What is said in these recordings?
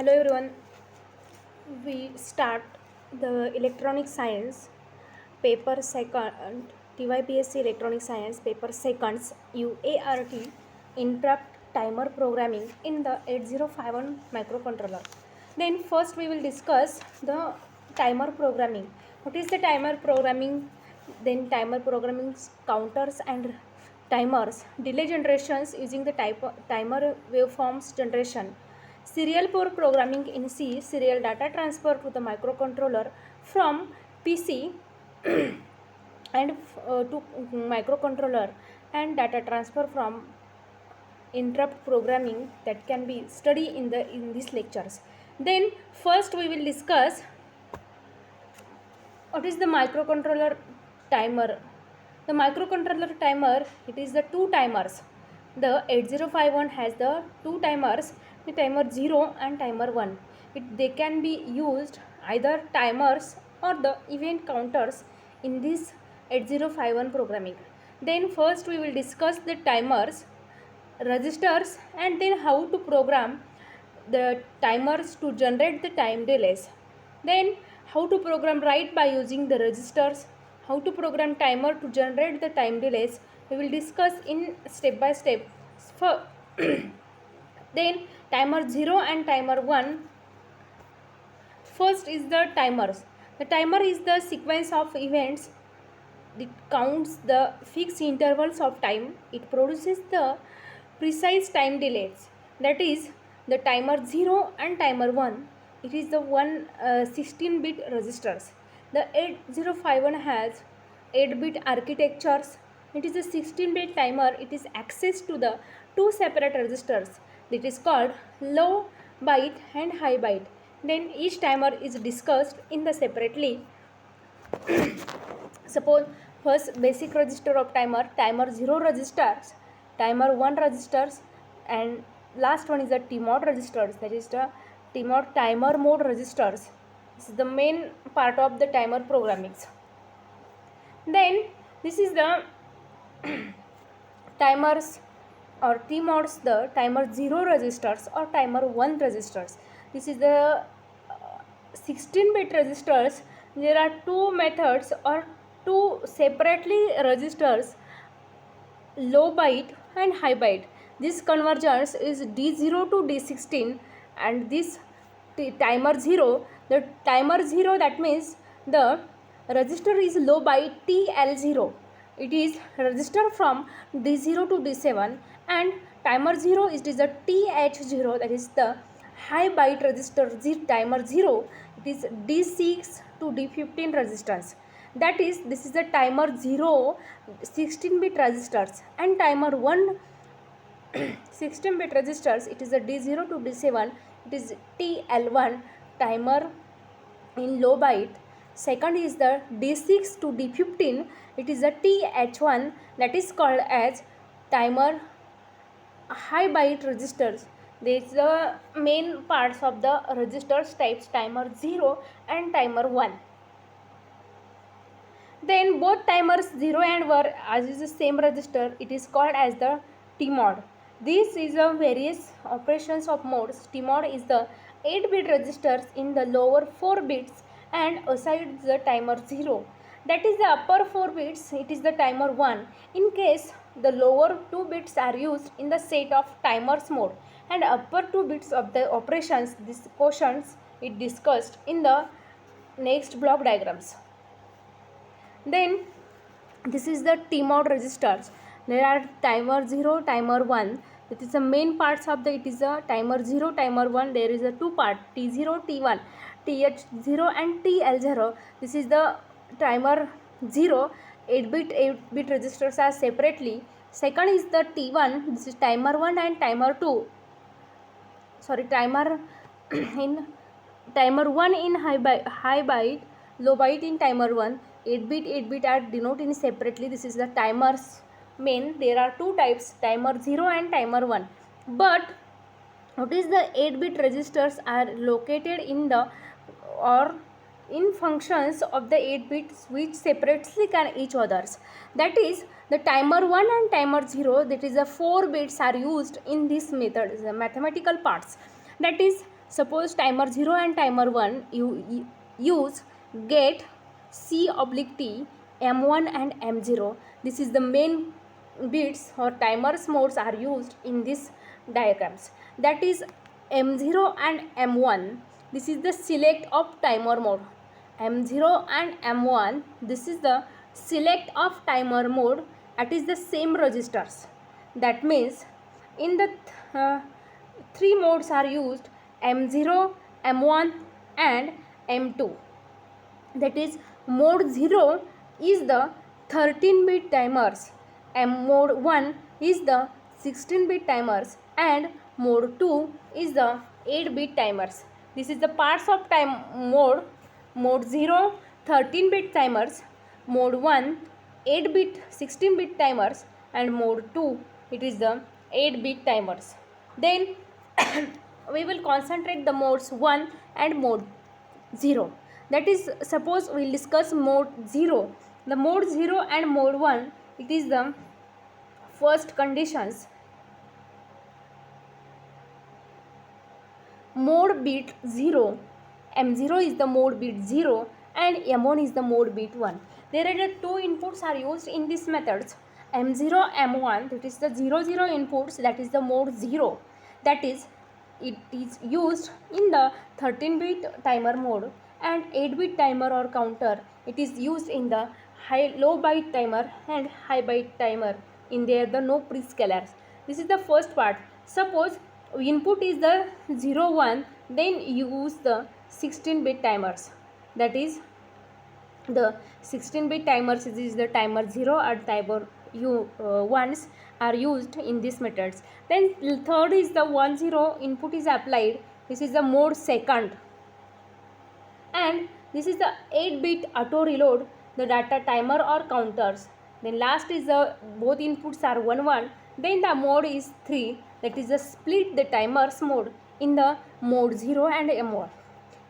Hello everyone. We start the electronic science paper second TYPSC electronic science paper seconds UART interrupt timer programming in the 8051 microcontroller. Then first we will discuss the timer programming. What is the timer programming? Then timer programming counters and timers, delay generations using the timer waveforms generation, serial port programming in C, serial data transfer to the microcontroller from PC and to microcontroller, and data transfer from interrupt programming that can be studied in these lectures. Then first we will discuss what is the microcontroller timer. The microcontroller timer, it is the two timers. The 8051 has the two timers, the timer 0 and timer 1. They can be used either timers or the event counters in this 8051 programming. Then first we will discuss the timers, registers, and then how to program the timers to generate the time delays. Then how to program write by using the registers, how to program timer to generate the time delays, we will discuss in step by step. For then timer 0 and timer 1. First is the timers. The timer is the sequence of events. It counts the fixed intervals of time. It produces the precise time delays. That is the timer 0 and timer 1. It is the 16-bit registers. The 8051 has 8-bit architectures. It is a 16-bit timer. It is access to the two separate registers. It is called low byte and high byte. Then each timer is discussed in the separately. Suppose first basic register of timer 0 registers, timer 1 registers, and last one is the TMOD registers, that is the TMOD timer mode registers. This is the main part of the timer programmings. Then this is the timers or TMODs, the timer 0 registers or timer 1 registers. This is the 16-bit registers. There are two methods or two separately registers, low byte and high byte. This convergence is D0 to D16, and this timer 0, the timer 0, that means the register is low byte TL0. It is register from D0 to D7, and timer 0 is the TH0, that is the high byte register timer 0. It is D6 to D15 registers. That is, this is the timer 0 16-bit registers, and timer 1 16-bit registers, it is the D0 to D7. It is TL1 timer in low byte. Second is the D6 to D15. It is the TH1, that is called as timer high byte registers. These are the main parts of the registers types, timer 0 and timer 1. Then both timers 0 and 1 as is the same register, it is called as the TMOD. This is a various operations of modes. TMOD is the 8-bit registers in the lower 4 bits and aside the timer 0. That is the upper 4 bits, it is the timer 1. In case the lower 2 bits are used in the set of timers mode, and upper 2 bits of the operations, these quotients it discussed in the next block diagrams. Then this is the TMOD registers. There are timer 0, timer 1. That is the main parts of the, it is a timer 0, timer 1. There is a two part, T0, T1, TH0 and TL0. This is the timer 0, 8-bit registers are separately. Second is the T1, this is timer 1 and timer 2. Sorry, timer in timer 1 in high byte, low byte in timer 1. 8-bit are denoted separately. This is the timers main. There are two types, timer 0 and timer 1. But what is the 8-bit registers are located in the or in functions of the 8 bits which separately can each others. That is the timer 1 and timer 0, that is the 4 bits are used in this method, the mathematical parts. That is Suppose timer 0 and timer 1 you use gate C oblique T, M1 and M0. This is the main bits or timers modes are used in this diagrams. That is M0 and M1. This is the select of timer mode. M0 and M1. This is the select of timer mode. That is the same registers. That means in the three modes are used: M0, M1 and M2. That is mode 0 is the 13-bit timers, mode 1 is the 16-bit timers and mode 2 is the 8-bit timers. This is the parts of time mode: mode 0 13-bit timers, mode 1 8-bit 16-bit timers and mode 2 it is the 8-bit timers. Then we will concentrate the modes 1 and mode 0. That is, suppose we will discuss mode 0. The mode 0 and mode 1, it is the first conditions. Mode bit 0, M0 is the mode bit 0 and M1 is the mode bit 1. There are the two inputs are used in these methods: M0, M1, that is the 0, 0 inputs, that is the mode 0. That is, it is used in the 13-bit timer mode, and 8-bit timer or counter, it is used in the low byte timer and high byte timer. In there the no prescalars. This is the first part. Suppose input is the 0, 1, then use the 16-bit timers. That is, the 16-bit timers is the timer 0 and timer ones are used in these methods. Then third is the 1, 0 input is applied. This is the mode second. And this is the 8-bit auto reload the data timer or counters. Then last is the both inputs are 1, 1. Then the mode is 3, that is the split the timers mode in the mode 0 and M1.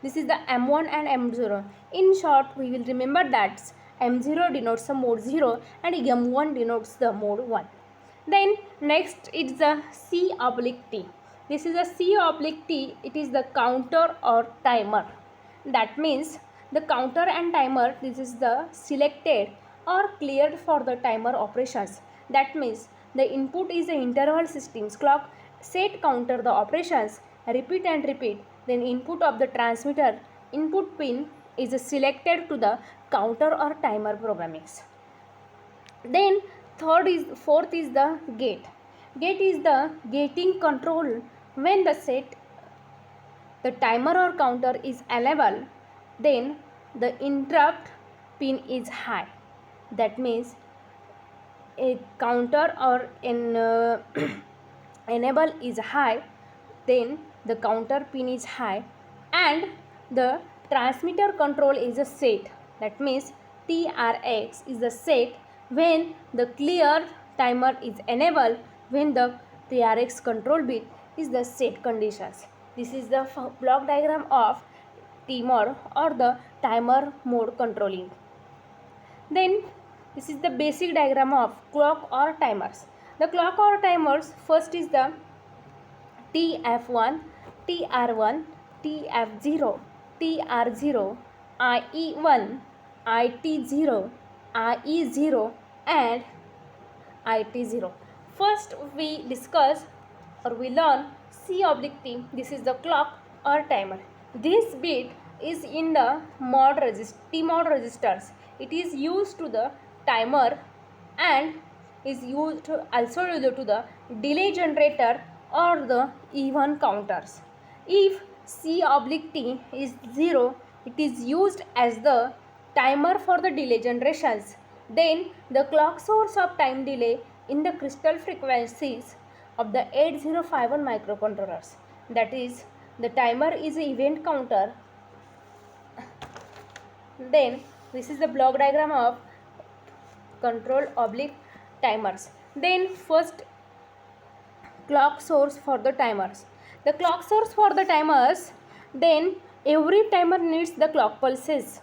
This is the M1 and M0. In short, we will remember that M0 denotes the mode 0 and M1 denotes the mode 1. Then next is the C oblique T. This is the C oblique T. It is the counter or timer. That means the counter and timer, this is the selected or cleared for the timer operations. That means the input is the interval systems clock, set counter the operations, repeat and repeat. Then input of the transmitter input pin is selected to the counter or timer programmings. Then fourth is the gate. Gate is the gating control when the timer or counter is enabled, then the interrupt pin is high. That means a counter or enable is high, then the counter pin is high, and the transmitter control is a set. That means TRX is the set when the clear timer is enabled, when the TRX control bit is the set conditions. This is the block diagram of T-mode or the timer mode controlling. Then this is the basic diagram of clock or timers. The clock or timers, first is the TF1, TR1, TF0, TR0, IE1, IT0, IE0 and IT0. First we discuss or we learn C oblique T. This is the clock or timer. This bit is in the T-mode registers. It is used to the timer and is used also to the delay generator or the even counters. If C oblique T is 0, it is used as the timer for the delay generations. Then the clock source of time delay in the crystal frequencies of the 8051 microcontrollers. That is, the timer is an event counter. Then this is the block diagram of control oblique timers. Then first clock source for the timers. The clock source for the timers, then every timer needs the clock pulses.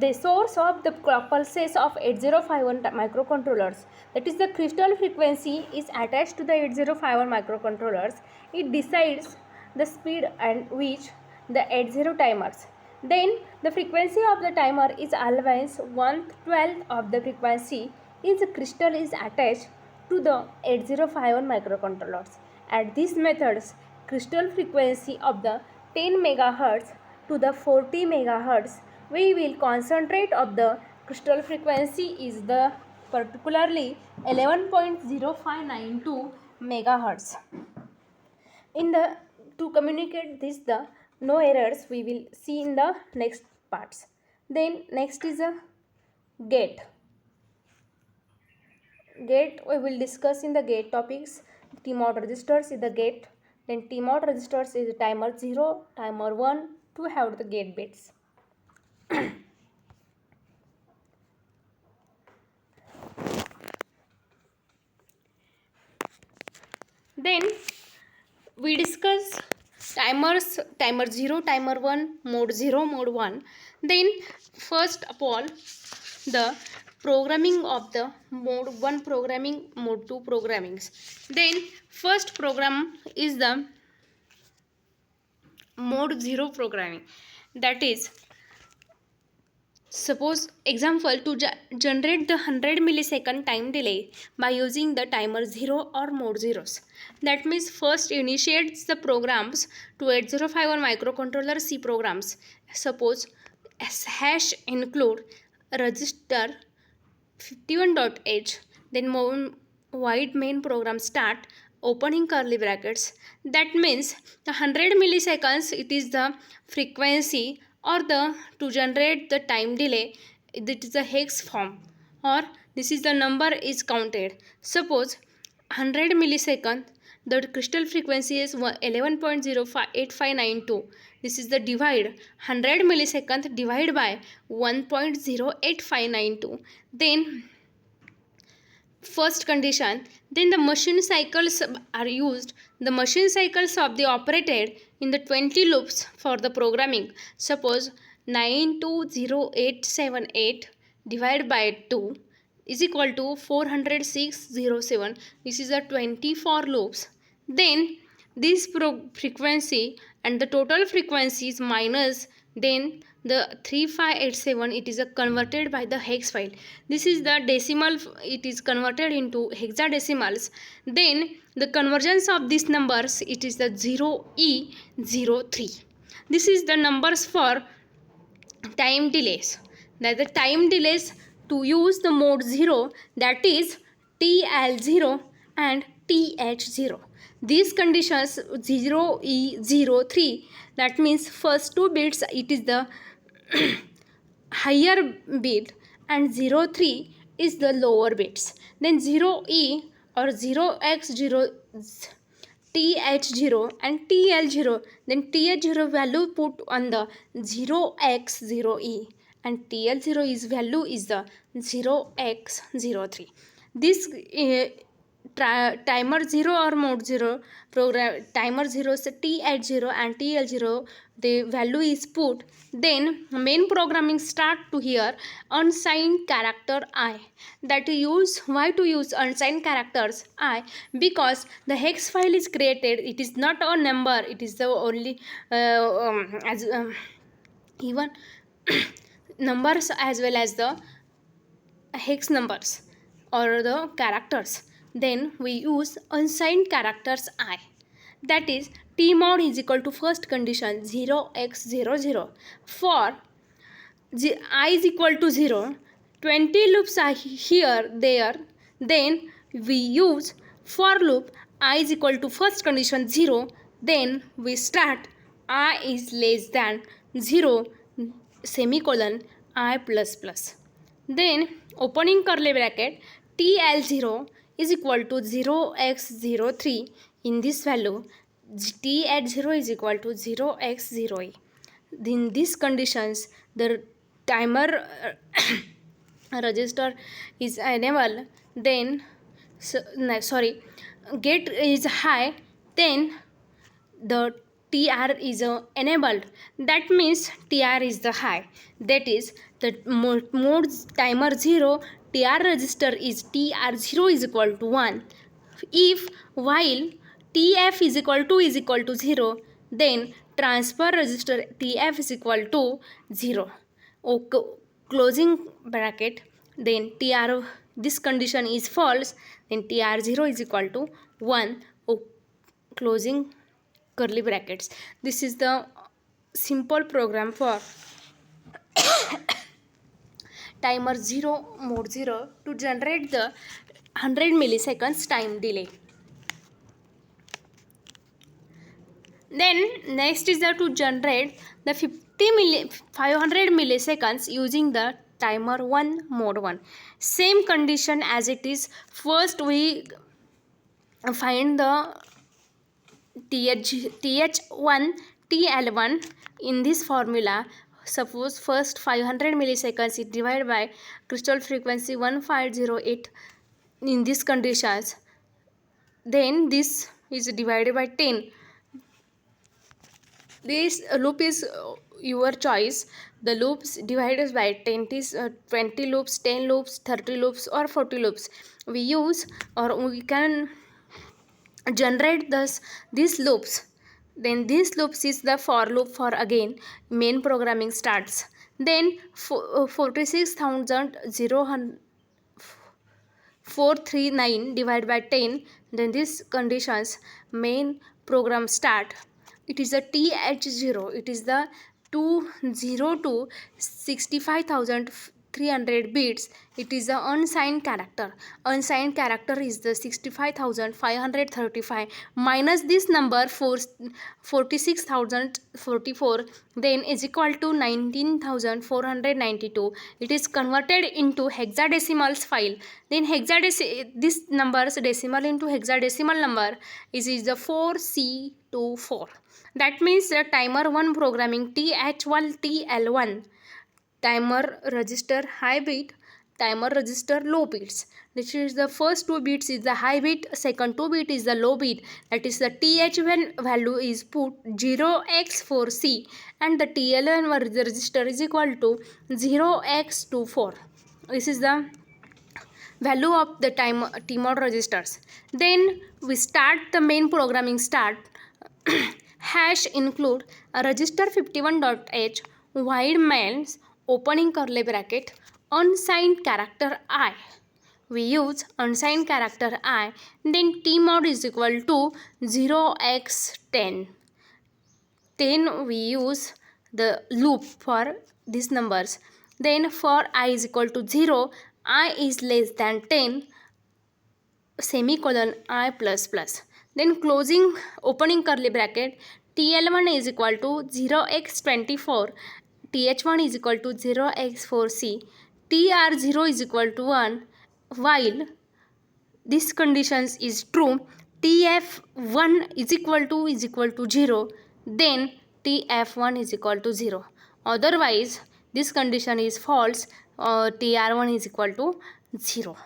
The source of the clock pulses of 8051 microcontrollers, that is the crystal frequency is attached to the 8051 microcontrollers. It decides the speed and which the 80 timers. Then the frequency of the timer is always 1/12 of the frequency is crystal is attached to the 8051 microcontrollers. At these methods, crystal frequency of the 10 megahertz to the 40 megahertz, we will concentrate of the crystal frequency is the particularly 11.0592 megahertz. In the to communicate this the no errors we will see in the next parts. Then next is a gate. We will discuss in the gate topics. TMOD registers is the gate. Then TMOD registers is timer 0, timer 1 to have the gate bits. Then we discuss timers, timer 0, timer 1, mode 0, mode 1. Then first of all the programming of the mode 1 programming, mode 2 programmings. Then first program is the mode 0 programming, that is suppose example to generate the 100 millisecond time delay by using the timer 0 or mode zeros. That means first initiates the programs to 8051 microcontroller C programs. Suppose hash include register 51.h, then wide main program start, opening curly brackets. That means the 100 milliseconds it is the frequency or the to generate the time delay, it is a hex form or this is the number is counted. Suppose 100 millisecond, the crystal frequency is 11.058592. This is the divide 100 millisecond divided by 1.08592. Then first condition, then the machine cycles are used. The machine cycles of the operated in the 20 loops for the programming. Suppose 920878 divided by 2 is equal to 40607. This is a 24 loops. Then this frequency and the total frequency is minus, then the 3587 it is a converted by the hex file. This is the decimal, it is converted into hexadecimals. Then the convergence of these numbers, it is the 0E03. This is the numbers for time delays. That the time delays to use the mode 0, that is TL0 and TH0. These conditions 0E03, that means first two bits it is the higher bit and 03 is the lower bits. Then 0E or 0x0 TH0 and TL0, then TH0 value put on the 0x0E and TL0 is value is the 0x03. This timer 0 or mode 0 program, timer 0 is TH0 and TL0, the value is put. Then main programming start to here unsigned character I. That use, why to use unsigned characters I? Because the hex file is created, it is not a number, it is the only even numbers as well as the hex numbers or the characters. Then we use unsigned characters I. That is TMOD is equal to first condition 0x00. For I is equal to 0, 20 loops are here, there. Then we use for loop I is equal to first condition 0. Then we start I is less than 0 semicolon I plus plus. Then opening curly bracket TL0 is equal to 0x03. In this value T at 0 is equal to 0x0e. In these conditions the timer register is enabled. Then gate is high, then the TR is enabled. That means TR is the high. That is the mode timer 0 TR register is TR0 is equal to 1. If while TF is equal to 0, then transfer register TF is equal to 0. Closing bracket, then TR, this condition is false, then TR0 is equal to 1. Closing curly brackets. This is the simple program for timer 0 mode 0 to generate the 100 milliseconds time delay. Then next is to generate the 500 milliseconds using the timer 1 mode 1. Same condition as it is. First we find the TH1 TL1 in this formula. Suppose first 500 milliseconds is divided by crystal frequency 1508 in these conditions. Then this is divided by 10. This loop is your choice. The loops divided by 10 is 20 loops, 10 loops, 30 loops or 40 loops we use, or we can generate these loops. Then these loops is the for loop for again main programming starts. Then 46,439 divided by 10, then these conditions main program start. It is a TH0, it is the 20 to 65,300 bits. It is the unsigned character. Unsigned character is the 65,535 minus this number 46,044, then is equal to 19,492. It is converted into hexadecimals file. Then this number's decimal into hexadecimal number is the 4C24. That means the timer 1 programming TH1 TL1, timer register high bit, timer register low bits. This is the first 2 bits is the high bit, second 2 bit is the low bit. That is the TH1 value is put 0x4C and the TL1 register is equal to 0x24. This is the value of the TMOD registers. Then we start the main programming start. Hash include a register 51.h wide mains opening curly bracket unsigned character I. We use unsigned character I. Then TMOD is equal to 0x10. Then we use the loop for these numbers. Then for I is equal to 0, I is less than 10, semicolon I plus plus. Then closing opening curly bracket, TL1 is equal to 0x24, TH1 is equal to 0x4C, TR0 is equal to 1. While this conditions is true, TF1 is equal to 0, then TF1 is equal to 0. Otherwise this condition is false, TR1 is equal to 0.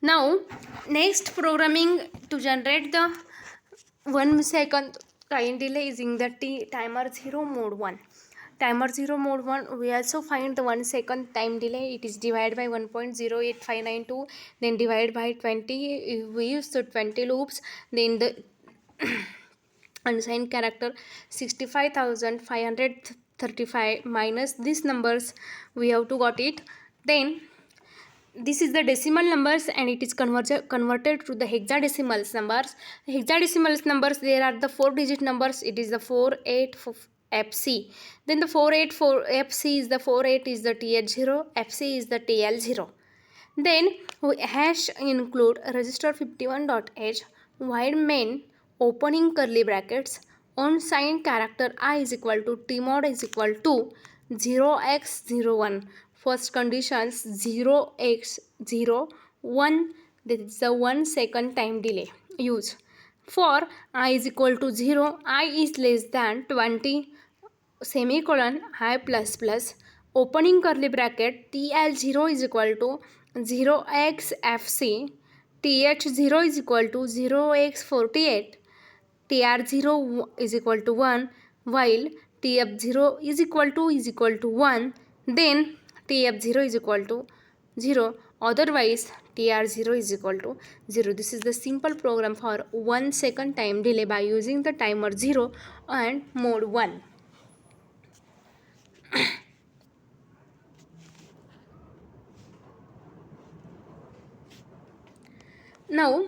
Now next programming to generate the 1 second time delay using the timer 0 mode 1. Timer 0 mode 1, we also find the 1 second time delay. It is divided by 1.08592, then divided by 20. We use the 20 loops. Then the unsigned character 65,535 minus these numbers we have to got it. Then this is the decimal numbers and it is converted to the hexadecimal numbers. Hexadecimal numbers, there are the 4-digit numbers. It is the 48FC. Then the 484FC is the 48 is the TH0, FC is the TL0. Then we hash include register 51.h wide main opening curly brackets unsigned character I is equal to TMOD is equal to 0x01. First conditions 0x01, this is the 1 second time delay use. For I is equal to 0, I is less than 20, semicolon I plus plus opening curly bracket TL0 is equal to 0xfc, TH0 is equal to 0x48, TR0 is equal to 1, while TF0 is equal to 1. Then TF0 is equal to 0, otherwise TR0 is equal to 0. This is the simple program for 1 second time delay by using the timer 0 and mode 1. Now,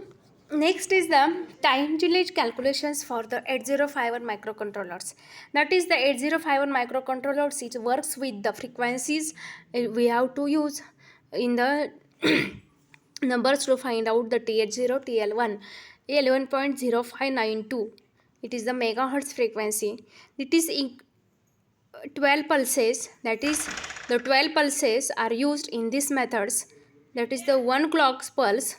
next is the time delay calculations for the 8051 microcontrollers. That is the 8051 microcontrollers. It works with the frequencies we have to use in the numbers to find out the TH0, TL1, 11.0592. It is the megahertz frequency. It is 12 pulses. That is, the 12 pulses are used in these methods. That is the 1 clock pulse,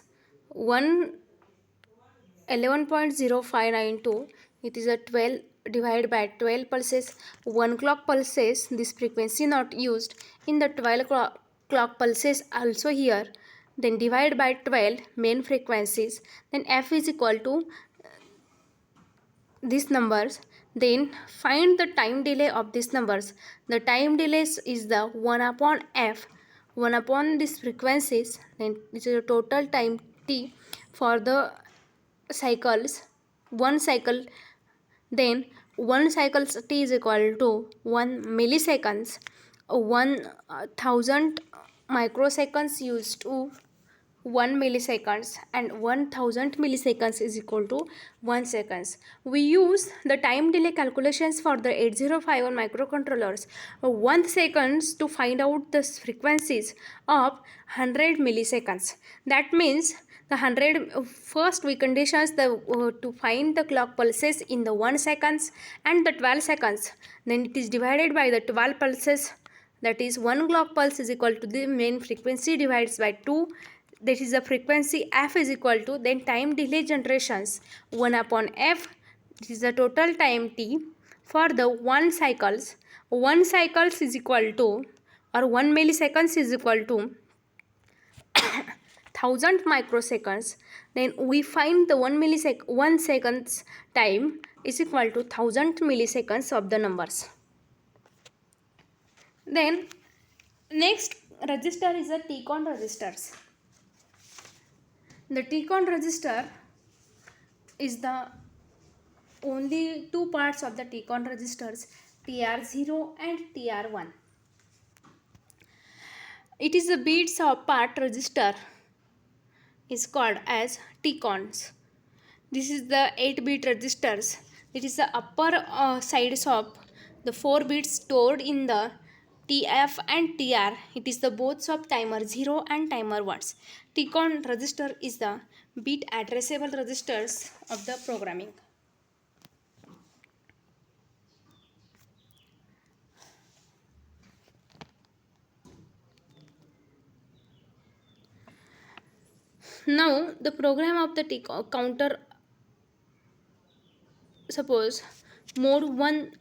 11.0592. It is a 12 divided by 12 pulses. 1 clock pulses, this frequency not used in the 12 clock pulses also here. Then divide by 12 main frequencies. Then f is equal to these numbers. Then find the time delay of these numbers. The time delay is the 1 upon f, 1 upon these frequencies. Then this is the total time t for the cycles, 1 cycle. Then 1 cycle t is equal to 1 milliseconds. 1000 microseconds used to 1 milliseconds, and 1000 milliseconds is equal to 1 seconds. We use the time delay calculations for the 8051 microcontrollers 1 seconds to find out the frequencies of 100 milliseconds. That means the 100 first we conditions the to find the clock pulses in the 1 seconds and the 12 seconds. Then it is divided by the 12 pulses. That is 1 clock pulse is equal to the main frequency divided by 2. That is the frequency f is equal to then time delay generations 1 upon f. This is the total time t for the 1 cycles. 1 cycles is equal to, or 1 milliseconds is equal to 1000 microseconds. Then we find the 1 seconds time is equal to 1000 milliseconds of the numbers. Then next register is the TCON registers. The TCON register is the only two parts of the TCON registers, TR0 and TR1. It is the bits of part register is called as TCONs. This is the 8-bit registers. It is the upper sides of the 4 bits stored in the TF and TR. It is the both of timer 0 and timer 1. TCON register is the bit addressable registers of the programming. Now the program of the counter, suppose mode 1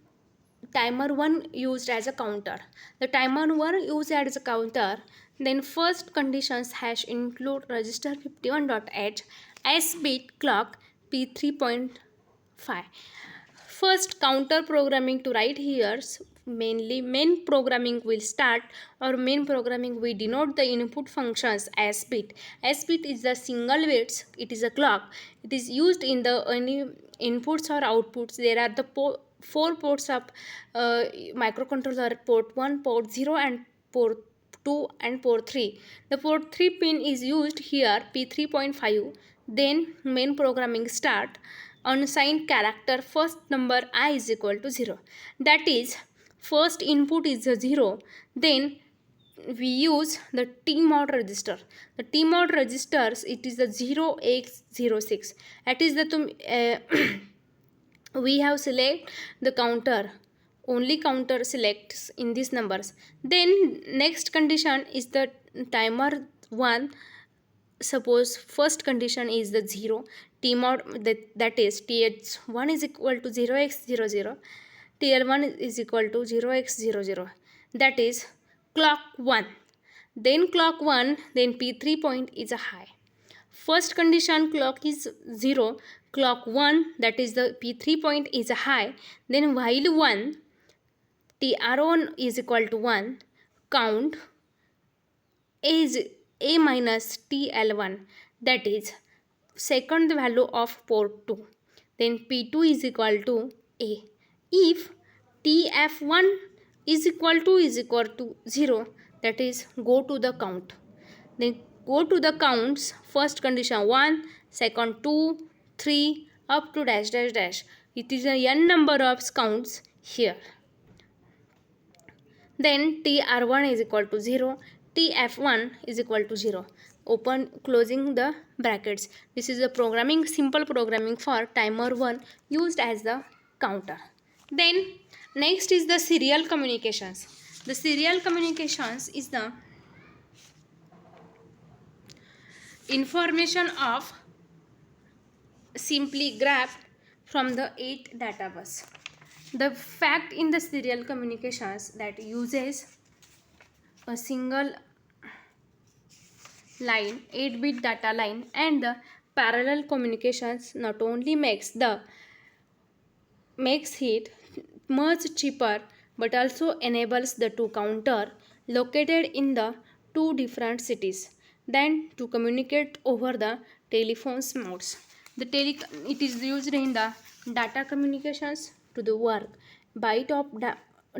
timer 1 used as a counter. The timer 1 used as a counter, then first conditions hash include register 51.h s bit clock p3.5. First counter programming to write here, mainly main programming will start, or main programming we denote the input functions as bit. S bit is the single bits, it is a clock. It is used in the any inputs or outputs. There are the 4 ports of microcontroller, port 1, port 0 and port 2 and port 3. The port 3 pin is used here, P3.5. Then main programming start. Unsigned character first number I is equal to 0. That is, first input is a 0. Then we use the TMOD register. The TMOD registers, it is the 0x06. That is the we have select the counter, only counter selects in these numbers. Then next condition is the timer 1. Suppose first condition is the 0, TMOD, that is TH1 is equal to 0x00, TL1 is equal to 0x00. That is clock 1. Then clock 1, then P3 point is a high. First condition clock is 0, clock 1, that is the P3 point is a high. Then while 1, TR1 is equal to 1, count is a minus TL1, that is second value of port 2. Then P2 is equal to A. If TF1 is equal to 0, that is go to the count. Then go to the counts. First condition 1, second 2, 3 up to dash dash dash. It is a n number of counts here. Then TR1 is equal to 0, TF1 is equal to 0. Open closing the brackets. This is a programming, simple programming for timer 1 used as the counter. Then next is the serial communications. The serial communications is the information of simply grabbed from the 8 data bus. The fact in the serial communications that uses a single line, 8-bit data line, and the parallel communications not only makes it much cheaper, but also enables the two counter located in the two different cities than to communicate over the telephone's modes. It is used in the data communications to the work. Byte of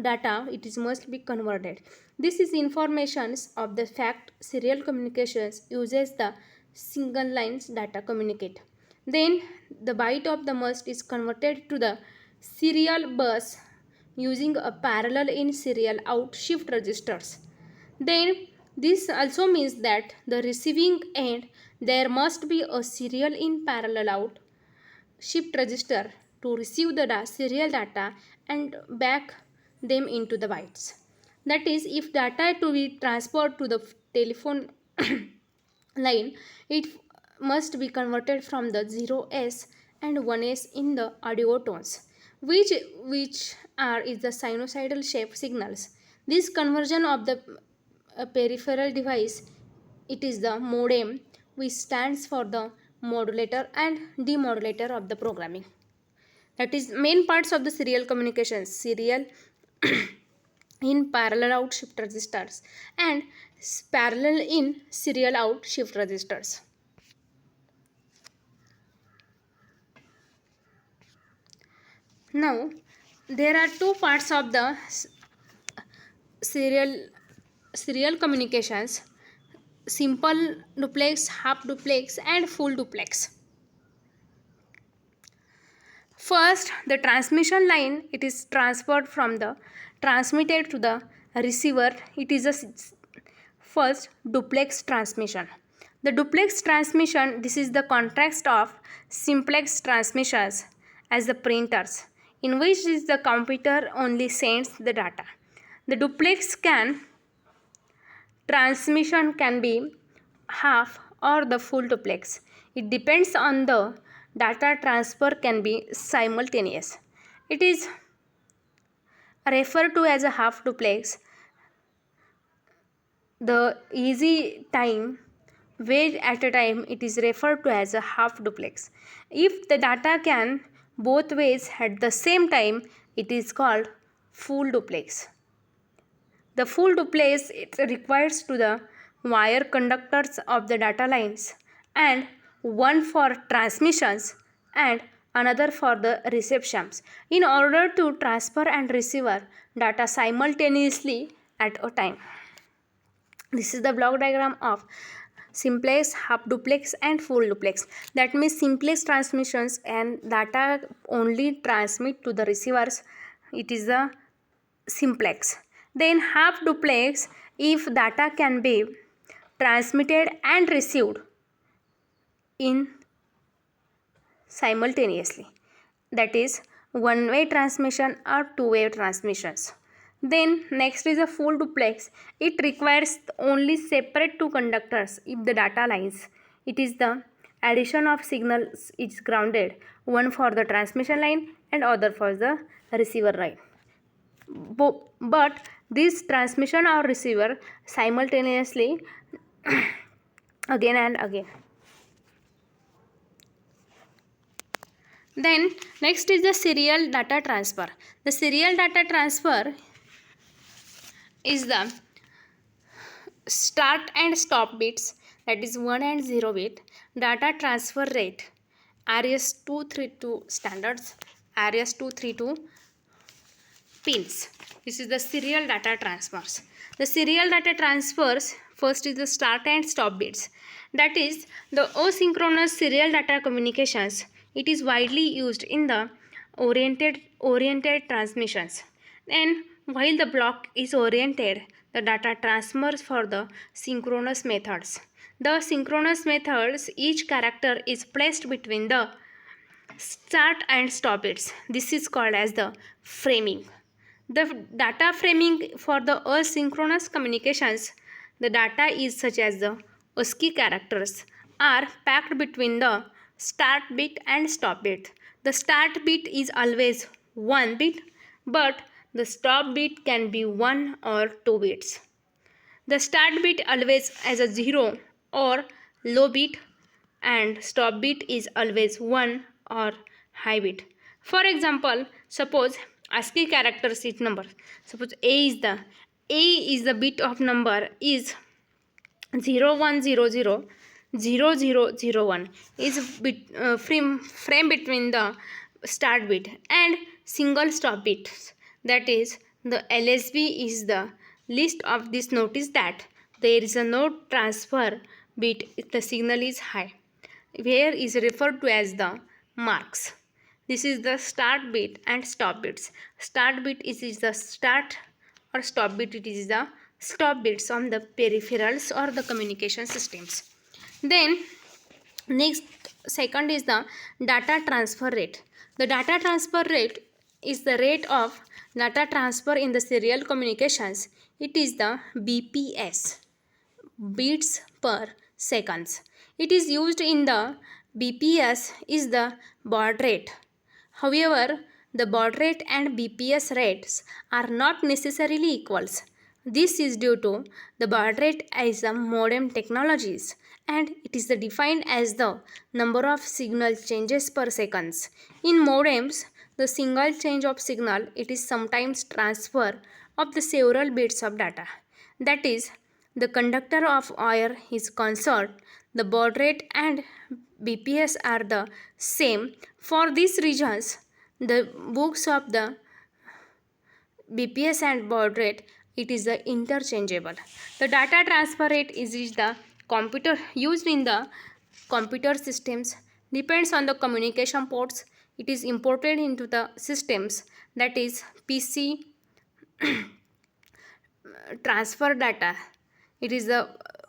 data it is must be converted. This is informations of the fact serial communications uses the single lines data communicate. Then the byte of the must is converted to the serial bus using a parallel in serial out shift registers. Then this also means that the receiving end there must be a serial in parallel out shift register to receive the serial data and back them into the bytes. That is, if data to be transferred to the telephone line, it must be converted from the 0s and 1s in the audio tones, which is the sinusoidal shape signals. This conversion of the peripheral device, it is the modem, which stands for the modulator and demodulator of the programming. That is main parts of the serial communications: serial in parallel out shift registers and parallel in serial out shift registers. Now there are two parts of the serial communications: simple duplex, half duplex, and full duplex. First, the transmission line, it is transferred from the transmitted to the receiver. It is a first duplex transmission. The duplex transmission, this is the contrast of simplex transmissions as the printers, in which is the computer only sends the data. The duplex transmission can be half or the full duplex. It depends on the data transfer can be simultaneous. It is referred to as a half duplex. The easy time wait at a time, it is referred to as a half duplex. If the data can both ways at the same time, it is called full duplex. The full duplex it requires to the wire conductors of the data lines, and one for transmissions and another for the receptions, in order to transfer and receive data simultaneously at a time. This is the block diagram of simplex, half duplex, and full duplex. That means simplex transmissions and data only transmit to the receivers, it is the simplex. Then half duplex, if data can be transmitted and received in simultaneously, that is one-way transmission or two-way transmissions. Then next is a full duplex. It requires only separate two conductors if the data lines, it is the addition of signals is grounded, one for the transmission line and other for the receiver line. But this transmission or receiver simultaneously again and again. Then next is the serial data transfer. The serial data transfer is the start and stop bits, that is 1 and 0 bit, data transfer rate, RS-232 standards, RS-232 pins. This is the serial data transfers. The serial data transfers, first is the start and stop bits. That is the asynchronous serial data communications. It is widely used in the oriented transmissions. Then while the block is oriented, the data transfers for the synchronous methods. The synchronous methods, each character is placed between the start and stop bits. This is called as the framing. The data framing for the asynchronous communications, the data is such as the ASCII characters are packed between the start bit and stop bit. The start bit is always 1 bit, but the stop bit can be 1 or 2 bits. The start bit always as a 0 or low bit, and stop bit is always 1 or high bit. For example, suppose ASCII characters is number. Suppose A is the bit of number is 0100 0001 is frame between the start bit and single stop bit. That is, the LSB is the list of this. Notice that there is a no transfer bit if the signal is high, where is referred to as the marks. This is the start bit and stop bits. Start bit is the start, or stop bit it is the stop bits on the peripherals or the communication systems. Then second is the data transfer rate. The data transfer rate is the rate of data transfer in the serial communications. It is the BPS, bits per seconds. It is used in the BPS is the baud rate. However, the baud rate and BPS rates are not necessarily equals. This is due to the baud rate as a modem technologies, and it is defined as the number of signal changes per seconds. In modems, the single change of signal, it is sometimes transfer of the several bits of data. That is, the conductor of wire is concerned, the baud rate and BPS are the same. For these reasons, the books of the BPS and baud rate, it is the interchangeable. The data transfer rate is the computer used in the computer systems, depends on the communication ports. It is imported into the systems, that is PC transfer data. It is the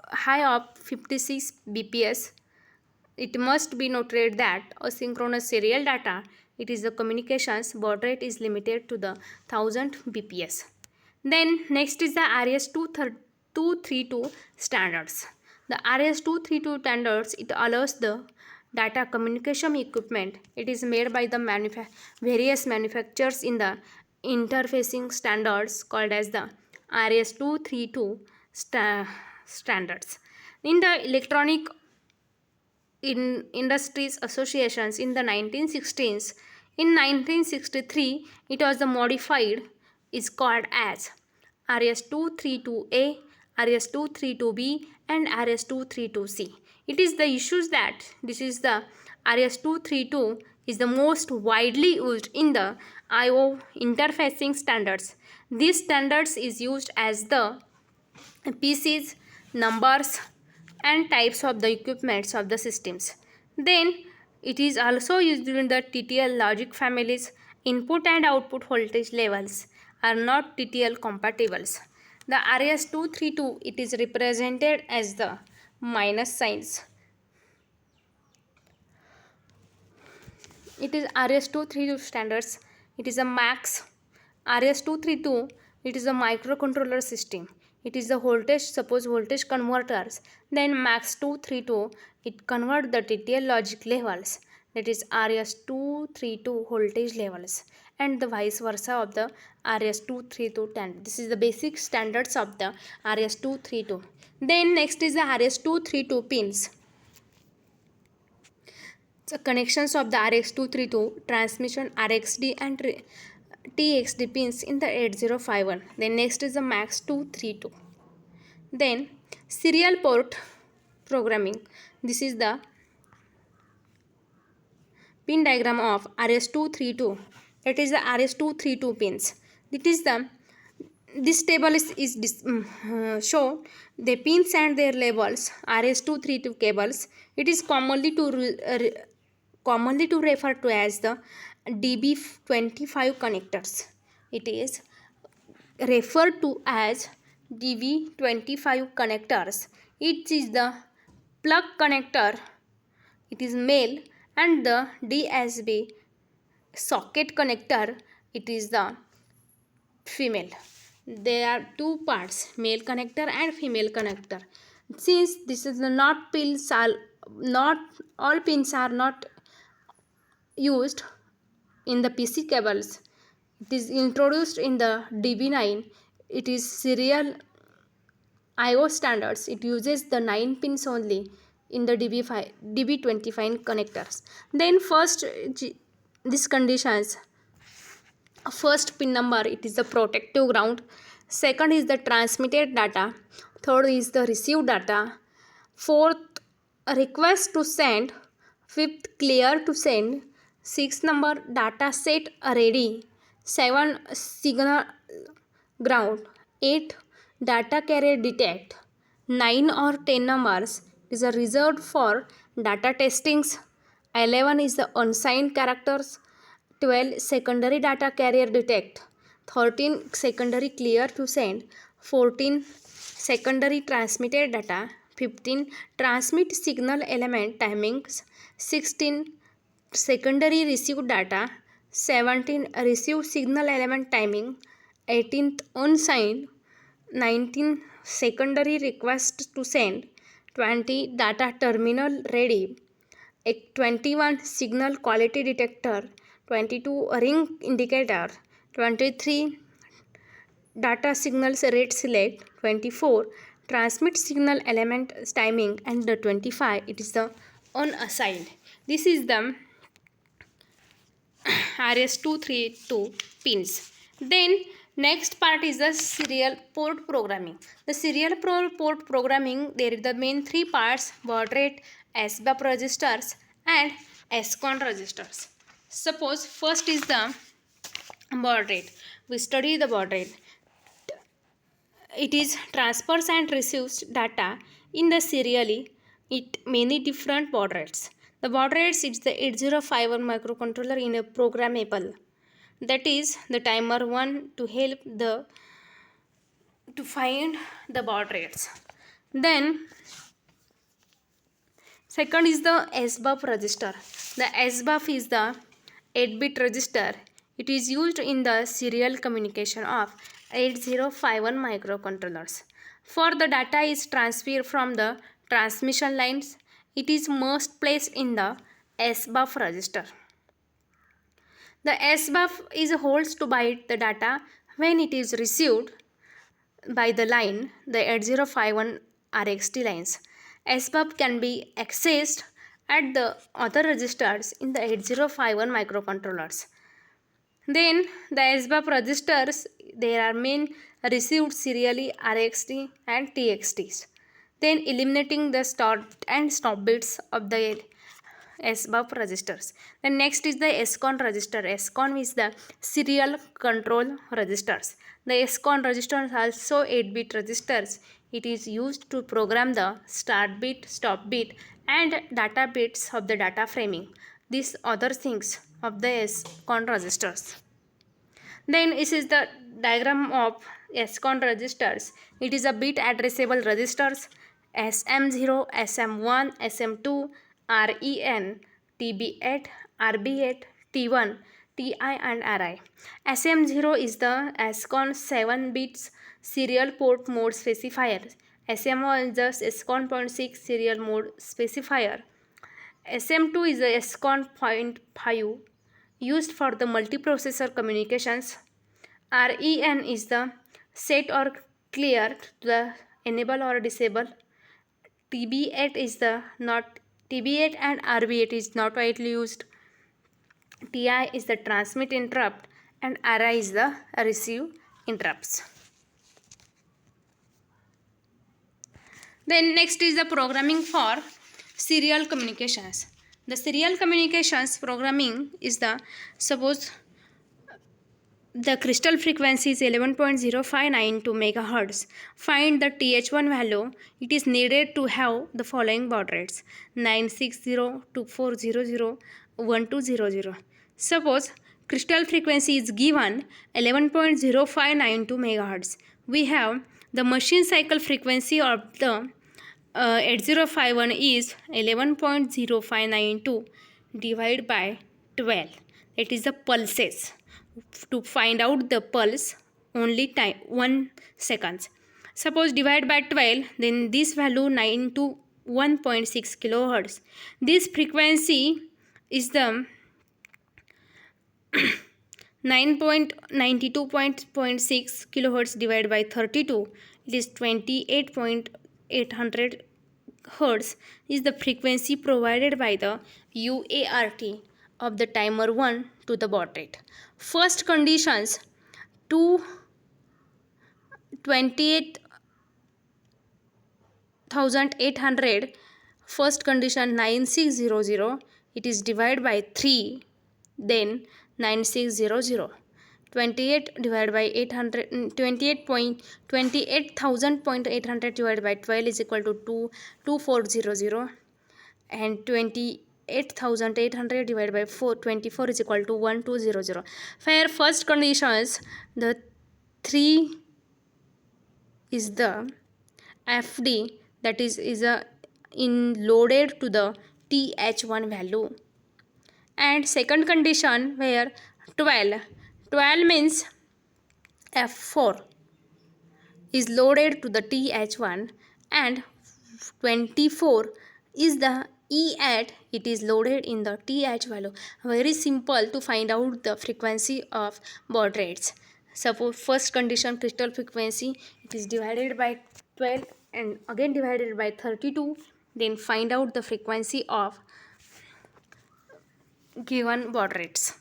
high of 56 bps. It must be noted that asynchronous serial data, it is the communications baud rate is limited to the 1000 bps. Then next is the RS-232 standards. The RS-232 standards, it allows the data communication equipment. It is made by the various manufacturers in the interfacing standards called as the RS-232 standards. In the electronic industries associations in the 1960s, in 1963 it was the modified, is called as RS-232A, RS-232B and RS-232C. It is the issues that this is the RS-232 is the most widely used in the I/O interfacing standards. These standards is used as the PCs, numbers and types of the equipments of the systems. Then it is also used in the TTL logic families. Input and output voltage levels are not TTL compatibles. The RS-232, it is represented as the minus signs. It is RS-232 standards. It is a max. RS-232, it is a microcontroller system. It is the voltage, suppose voltage converters. Then max 232, it convert the TTL logic levels. That is RS-232 voltage levels, and the vice versa of the RS-232 standard. This is the basic standards of the RS-232. Then next is the RS-232 pins. So connections of the RS-232 transmission RxD and TxD pins in the 8051. Then next is the MAX 232. Then Serial port programming. This is the pin diagram of RS232. That is the RS232 pins. It is the this table show the pins and their labels. RS232 cables. It is commonly to refer to as the DB25 connectors. It is referred to as DB25 connectors. It is the plug connector. It is male, and the DSB socket connector. It is the female. There are two parts, male connector and female connector. Since this is not pins are not all pins are not used in the PC cables. It is introduced in the DB9. It is serial IO standards. It uses the 9 pins only in the DB25 connectors. Then these conditions. First pin number, it is the protective ground. Second is the transmitted data. Third is the received data. Fourth, request to send. Fifth, clear to send. Sixth number, data set ready. 7, signal ground. 8, data carrier detect. 9 or 10 numbers is reserved for data testings. 11 is the unsigned characters. 12, secondary data carrier detect. 13, secondary clear to send. 14, secondary transmitted data. 15, transmit signal element timings. 16, secondary received data. 17, receive signal element timing. 18th, unsigned. 19, secondary request to send. 20, data terminal ready. 21, signal quality detector. 22, ring indicator. 23, data signals rate select. 24, transmit signal element timing. And the 25, it is the unassigned. This is the RS232 pins. Then next part is the serial port programming. The serial port programming, there is the main three parts: baud rate, SBUF registers and SCON registers. Suppose first is the baud rate. We study the baud rate. It is transfers and receives data in the serially it many different baud rates. The baud rates is the 8051 microcontroller in a programmable. That is the timer 1 to help to find the baud rates. Then second is the SBUF register. The SBUF is the 8-bit register. It is used in the serial communication of 8051 microcontrollers. For the data is transferred from the transmission lines, it is most placed in the SBUF register. The SBUF is holds to byte the data when it is received by the line, the 8051 RxD lines. SBUF can be accessed at the other registers in the 8051 microcontrollers. Then the SBUF registers, there are main received serially RxD and TXDs. Then eliminating the start and stop bits of the SBUF registers. Then next is the SCON register. SCON is the serial control registers. The SCON registers are also 8-bit registers. It is used to program the start bit, stop bit and data bits of the data framing. These other things of the SCON registers. Then this is the diagram of SCON registers. It is a bit addressable registers: SM0, SM1, SM2, REN, TB8, RB8, T1, TI and RI. SM0 is the SCON 7 bits serial port mode specifier. SM1 is the SCON 0.6 serial mode specifier. SM2 is the SCON 0.5 used for the multiprocessor communications. REN is the set or clear to the enable or disable. TB8 is the not TB8 and RB8 is not widely used. TI is the transmit interrupt and RI is the receive interrupts. Then next is the programming for serial communications. The serial communications programming is the, suppose the crystal frequency is 11.0592 megahertz. Find the TH1 value. It is needed to have the following baud rates: 960, 2400, 1200. Suppose crystal frequency is given 11.0592 megahertz. We have the machine cycle frequency of the 8051 is 11.0592 divided by 12. It is the pulses. To find out the pulse, only time 1 seconds. Suppose divide by 12, then this value 9 to 1.6 kilohertz. This frequency is the 9.92.6 kilohertz divided by 32. It is 28.800 hertz is the frequency provided by the UART of the timer 1 to the baud rate. First conditions to 28,800. First condition 9600. It is divided by 3. Then 9600. 28 divided by 800, 28,800 divided by 12 is equal to 2400, and 28,800 divided by 24 is equal to 1200. For first conditions, the 3 is the FD, that is loaded to the TH1 value. And second condition where 12 means F4 is loaded to the TH1, and 24 is the E8, it is loaded in the TH value. Very simple to find out the frequency of baud rates. Suppose first condition crystal frequency, it is divided by 12 and again divided by 32. Then find out the frequency of given baud rates.